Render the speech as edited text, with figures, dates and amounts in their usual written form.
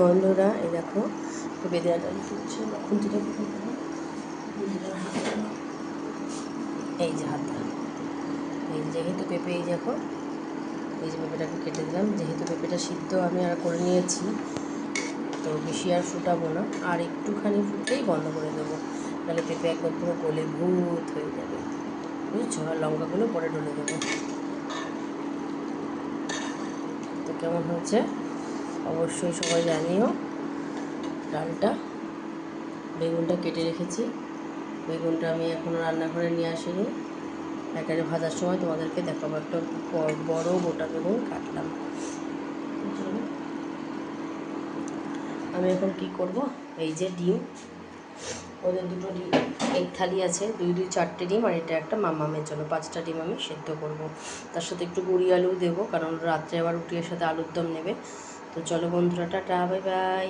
বন্ধুরা এই দেখো পেঁপে দেওয়াটা হচ্ছে খুন্তিটা এই যে হাতটা এই যেহেতু পেঁপে এই দেখো এই যে পেঁপেটাকে কেটে দিলাম, যেহেতু পেঁপেটা সিদ্ধ আমি আর করে নিয়েছি তো বেশি আর ফুটাবো না, আর একটুখানি ফুটলেই বন্ধ করে দেবো, তাহলে পেঁপে একদম পুরো গলে ভূত হয়ে যাবে, বুঝছো? আর লঙ্কাগুলো পরে ঢেলে দেবো। তো কেমন হয়েছে অবশ্যই সবাই জানিও। ডালটা বেগুনটা কেটে রেখেছি, বেগুনটা আমি এখনও রান্নাঘরে নিয়ে আসিনি, একেবারে ভাজার সময় তোমাদেরকে দেখাবো। একটা বড় গোটা বেগুন কাটলাম। আমি এখন কি করব, এই যে ডিম, ওদের দুটো ডিম এক থালি আছে, দুই 4টে ডিম, আর এটা একটা মামামের জন্য 5টা ডিম আমি সেদ্ধ করব। তার সাথে একটু গুঁড়ি আলু দেবো, কারণ রাত্রে আবার রুটির সাথে আলুর দম নেবে। তো চলো বন্ধুরা, টাটা, বাই বাই।